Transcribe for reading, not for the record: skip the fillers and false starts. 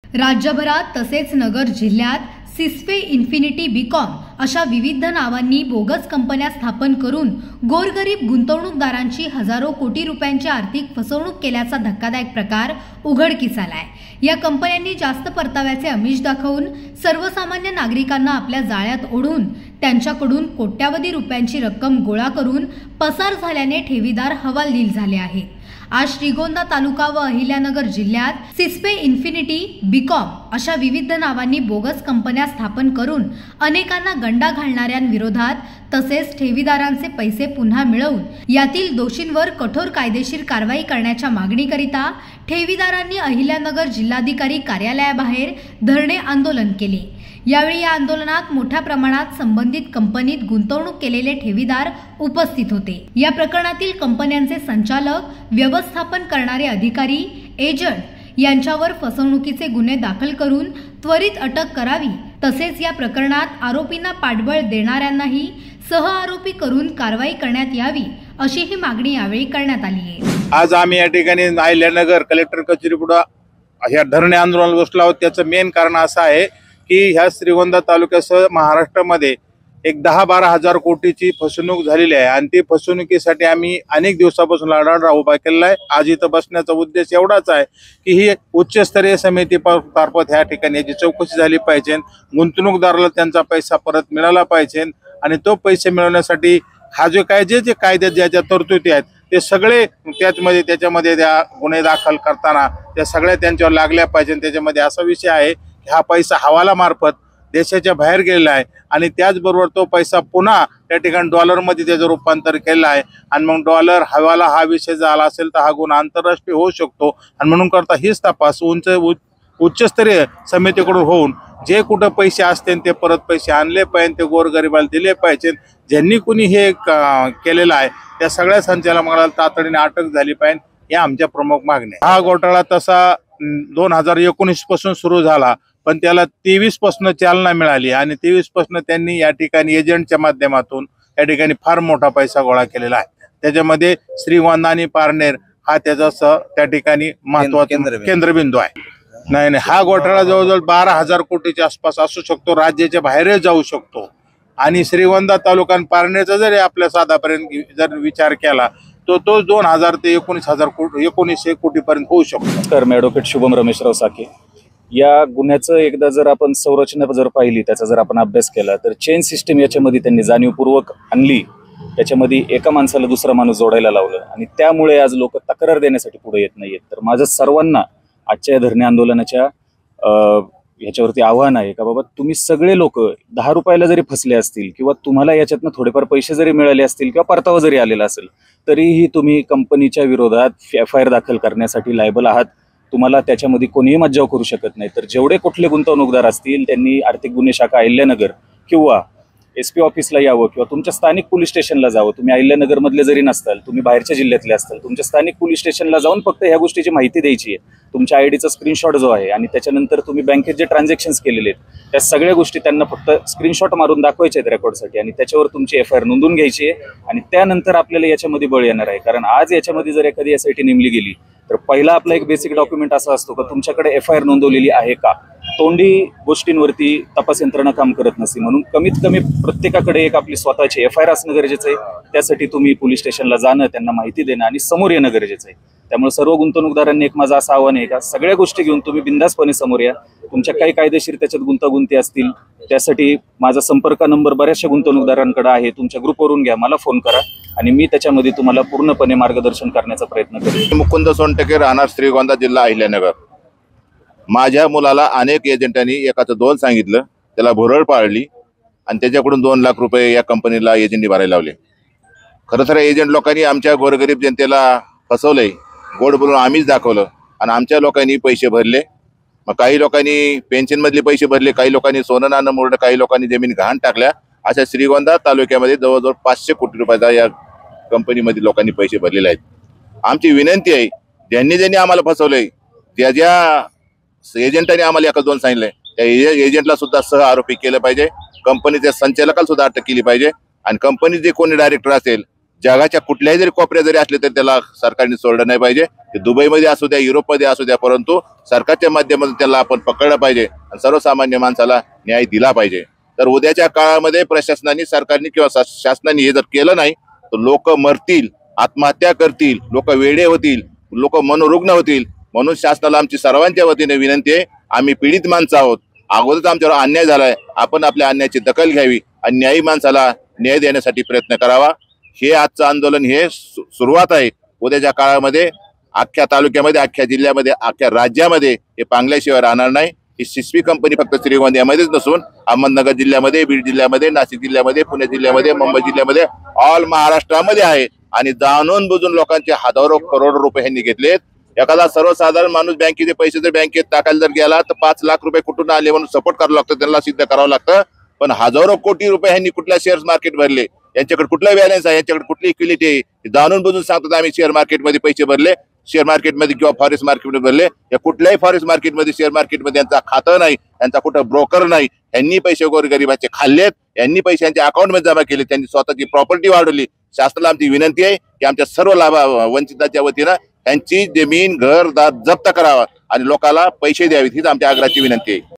राज्यभरात तसेच नगर जिल्ह्यात सिस्फे इन्फिनिटी बीकॉम अशा विविध नावांनी बोगस कंपन्या स्थापन करून गोरगरीब गुंतवणूकदारांची हजारो कोटी रुपयांची आर्थिक फसवणूक केल्याचा धक्कादायक प्रकार उघडकीस आलाय। या कंपन्यांनी जास्त परताव्याचे आमिष दाखवून सर्वसामान्य नागरिकांना आपल्या जाळ्यात ओढून त्यांच्याकडून कोट्यावधी रुपयांची रक्कम गोळा करून पसार झाल्याने ठेवीदार हवालदिल झाले आहेत। आज श्रीगोंदा तालुका व अहिल्यानगर जिल्ह्यात सिस्फे इन्फिनिटी बीकॉम अशा विविध नावांनी बोगस कंपन्या स्थापन करून अनेकांना गंडा घालणाऱ्यांविरोधात तसेच ठेवीदारांचे पैसे पुन्हा मिळवून यातील दोषींवर कठोर कायदेशीर कारवाई करण्याच्या मागणीकरिता ठेवीदारांनी अहिल्यानगर जिल्हाधिकारी कार्यालयाबाहेर धरणे आंदोलन केले। यावेळी या आंदोलनात मोठ्या प्रमाणात संबंधित कंपनीत गुंतवणूक केलेले ठेवीदार उपस्थित होते। या प्रकरणातील कंपन्यांचे संचालक, व्यवस्थापन करणारे अधिकारी, एजंट यांच्यावर फसवणुकीचे गुन्हे दाखल करून त्वरित अटक करावी तसेच या प्रकरणात आरोपींना पाठबळ देणाऱ्यांनाही सहआरोपी करून कारवाई करण्यात यावी अशी ही मागणी यावेळी करण्यात आली आहे। आज आम्ही या ठिकाणी अहिल्यानगर कलेक्टर कचेरीपुढे ह्या धरणे आंदोलनाला बसलो आहोत। त्याचं मेन कारण असं आहे की ह्या श्रीगोंदा तालुक्यासह महाराष्ट्रामध्ये एक 10-12 हजार कोटीची फसवणूक झालेली आहे आणि ती फसवणुकीसाठी आम्ही अनेक दिवसापासून लढा उभा केलेला आहे। आज इथं बसण्याचा उद्देश एवढाच आहे की ही उच्चस्तरीय समिती मार्फत ह्या ठिकाणी याची चौकशी झाली पाहिजे, गुंतवणूकदाराला त्यांचा पैसा परत मिळाला पाहिजे आणि तो पैसे मिळवण्यासाठी हा जो जे कायद्यात ज्या ज्या तरतुदी आहेत ते सगळे त्याच्यामध्ये त्या गुन्हे दाखल करताना त्या सगळ्या त्यांच्यावर लागल्या पाहिजे। त्याच्यामध्ये असा विषय आहे की हा पैसा हवाला मार्फत देशाच्या बाहेर गेलेला आहे आणि त्याचबरोबर तो पैसा पुन्हा त्या ठिकाणी डॉलरमध्ये त्याचं रूपांतर केलेलं आहे आणि मग डॉलर हवाला हा विषय झाला असेल तर हा गुन्हा आंतरराष्ट्रीय होऊ शकतो आणि म्हणून करता हीच तपास उच्चस्तरीय समितीकडून होऊन जे कुठं पैसे असतील ते परत पैसे आणले पाहिजे, ते गोरगरिबाला दिले पाहिजे। ज्यांनी कुणी हे केलेलं आहे त्या सगळ्या संचालकाला तातडीने अटक झाली पाहिजे या आमच्या प्रमुख मागण्या। हा घोटाळा तसा 2019 पासून सुरू झाला पण त्याला 23 पासून चालना मिळाली आणि 23 पासून त्यांनी या ठिकाणी एजंटच्या माध्यमातून या ठिकाणी फार मोठा पैसा गोळा केलेला आहे। त्याच्यामध्ये श्रीगोंदा आणि पारनेर हा त्याचा त्या ठिकाणी महत्वाचा केंद्रबिंदू आहे। नाही, हा घोटाळा जवळजवळ 12,000 कोटीच्या आसपास असू शकतो, राज्याच्या बाहेरही जाऊ शकतो आणि श्रीगोंदा तालुका आणि पारनेरचा जरी आपल्या साधापर्यंत जर विचार केला तो 2,000 ते 19,000 कोटीपर्यंत होऊ शकतो। नमस्कार, मी ॲडव्होकेट शुभम रमेशराव साके। या गुन्ह्याचं एकदा जर आपण संरचना जर पाहिली, त्याचा जर आपण अभ्यास केला तर चेन सिस्टीम याच्यामध्ये त्यांनी जाणीवपूर्वक आणली। त्याच्यामध्ये एका माणसाला दुसरा माणूस जोडायला लावलं आणि त्यामुळे आज लोक तक्रार देण्यासाठी पुढे येत नाहीयेत। तर माझं सर्वांना आजच्या या धरणे आंदोलनाच्या ह्याच्यावरती आव्हान आहे का बाबा, तुम्ही सगळे लोक 10 रुपयाला जरी फसले असतील किंवा तुम्हाला याच्यातनं थोडेफार पैसे जरी मिळाले असतील किंवा परतावा जरी आलेला असेल तरीही तुम्ही कंपनीच्या विरोधात FIR दाखल करण्यासाठी लायबल आहात। तुम्हाला त्याच्यामध्ये कोणीही मज्जाव करू शकत नाही। तर जेवढे कुठले गुंतवणूकदार असतील त्यांनी आर्थिक गुन्हे शाखा अहिल्यानगर किंवा SP ऑफिसला यावं किंवा तुमच्या स्थानिक पोलीस स्टेशनला जावं। तुम्ही अहिल्यानगर मधले जरी नसताल, तुम्ही बाहेरच्या जिल्ह्यातले असताल, तुमच्या स्थानिक पोलीस स्टेशनला जाऊन फक्त ह्या गोष्टीची माहिती द्यायची आहे, तुमच्या ID चा स्क्रीनशॉट जो आहे आणि त्याच्यानंतर तुम्ही बँकेत जे ट्रान्झॅक्शन्स केलेले आहेत त्या सगळ्या गोष्टी त्यांना फक्त स्क्रीनशॉट मारून दाखवायचे आहेत रेकॉर्डसाठी आणि त्याच्यावर तुमची FIR नोंदवून घ्यायची आहे आणि त्यानंतर आपल्याला याच्यामध्ये बळ येणार आहे। कारण आज याच्यामध्ये जर एखादी SIT नेमली गेली तर पहिला आपला एक बेसिक डॉक्युमेंट असा असतो का तुमच्याकडे FIR नोंदवलेली आहे का। तोंडी गोष्टींवरती तपास यंत्रणा काम करत नसते, म्हणून कमीत कमी प्रत्येकाकडे एक आपली स्वतःची FIR असणं गरजेचं आहे। त्यासाठी तुम्ही पोलीस स्टेशनला जाणं, त्यांना माहिती देणं आणि समोर येणं गरजेचं आहे। त्यामुळे सर्व गुंतवणूकदारांनी एक माझं असं आव्हान आहे का सगळ्या गोष्टी घेऊन तुम्ही बिंदासपणे समोर या। तुमच्या काही कायदेशीर त्याच्यात गुंतागुंती असतील त्यासाठी माझा संपर्क नंबर बऱ्याचशा गुंतवणूकदारांकडे आहे, तुमच्या ग्रुपवरून घ्या, मला फोन करा आणि मी त्याच्यामध्ये तुम्हाला पूर्णपणे मार्गदर्शन करण्याचा प्रयत्न करेन। मुकुंद सोनटके, राहणार श्रीगोंदा, जिल्हा अहिल्यानगर। माझ्या मुलाला अनेक एजंटांनी एकाचं 2 सांगितलं, त्याला भुरळ पाळली आणि त्याच्याकडून 2 लाख रुपये या कंपनीला एजंटनी भरायला लावले। खरं तर एजंट लोकांनी आमच्या गोरगरीब जनतेला फसवलंय, गोड बोलून आम्हीच दाखवलं आणि आमच्या लोकांनी पैसे भरले। मग काही लोकांनी पेन्शनमधले पैसे भरले, काही लोकांनी सोनं नाणं मोडलं, काही लोकांनी जमीन गहाण टाकल्या। अशा श्रीगोंदा तालुक्यामध्ये जवळजवळ 500 कोटी रुपयाचा या कंपनीमध्ये लोकांनी पैसे भरलेले आहेत। आमची विनंती आहे, ज्यांनी आम्हाला फसवलंय त्या ज्या एजंटांनी आम्हाला एका 2 सांगितलंय त्या एजंटला सुद्धा सह आरोपी केलं पाहिजे, कंपनीच्या संचालकाला सुद्धा अटक केली पाहिजे आणि कंपनी जे कोणी डायरेक्टर असेल जगाच्या कुठल्याही जरी कोपऱ्यात जरी असले तरी त्याला सरकारने सोडलं नाही पाहिजे. ते दुबईमध्ये असू द्या, युरोपमध्ये असू द्या, परंतु सरकारच्या माध्यमातून त्याला आपण पकडलं पाहिजे आणि सर्वसामान्य माणसाला न्याय दिला पाहिजे. तर उद्याच्या काळामध्ये प्रशासनाने, सरकारने किंवा शासनाने हे जर केलं नाही तर लोक मरतील, आत्महत्या करतील, लोक वेडे होतील, लोक मनोरुग्ण होतील. म्हणून शासनाला आमची सर्वांच्या वतीने विनंती आहे, आम्ही पीडित माणसं आहोत, अगोदरच आमच्यावर अन्याय झालाय, आपण आपल्या अन्यायाची दखल घ्यावी आणि न्यायी माणसाला न्याय देण्यासाठी प्रयत्न करावा. हे आजचं आंदोलन हे सुरुवात आहे. उद्याच्या काळामध्ये अख्ख्या तालुक्यामध्ये, अख्ख्या जिल्ह्यामध्ये, अख्ख्या राज्यामध्ये हे पांगल्याशिवाय राहणार नाही. ही सिस्वी कंपनी फक्त श्रीगोंद्यामध्येच नसून अहमदनगर जिल्ह्यामध्ये, बीड जिल्ह्यामध्ये, नाशिक जिल्ह्यामध्ये, पुणे जिल्ह्यामध्ये, मुंबई जिल्ह्यामध्ये, ऑल महाराष्ट्रामध्ये आहे. आणि जाणून बुजून लोकांचे हजारो करोड रुपये ह्यांनी घेतलेत. एखादा सर्वसाधारण माणूस बँकेचे पैसे जर बँकेत टाकायला जर गेला तर 5 लाख रुपये कुठून आले म्हणून सपोर्ट करावं लागतं, त्यांना सिद्ध करावं लागतं. पण हजारो कोटी रुपये ह्यांनी कुठल्या शेअर मार्केट भरले, यांच्याकडे कुठला बॅलन्स आहे, यांच्याकडे कुठली इक्विलिटी आहे, जाणून बुजून सांगतात आम्ही शेअर मार्केटमध्ये पैसे भरले, शेअर मार्केटमध्ये किंवा फॉरेस्ट मार्केटमध्ये भरले. या कुठल्याही फॉरेस्ट मार्केटमध्ये, शेअर मार्केटमध्ये यांचा खातं नाही, यांचा कुठं ब्रोकर नाही. यांनी पैसे गोरगरिबाचे खाल्लेत, यांनी पैसे यांच्या अकाउंटमध्ये जमा केले, त्यांनी स्वतःची प्रॉपर्टी वाढवली. शासनाला आमची विनंती आहे की आमच्या सर्व वंचिताच्या वतीनं यांची जमीन, घर दार जप्त करावा आणि लोकांना पैसे द्यावेत, हीच आमच्या आग्रहाची विनंती आहे.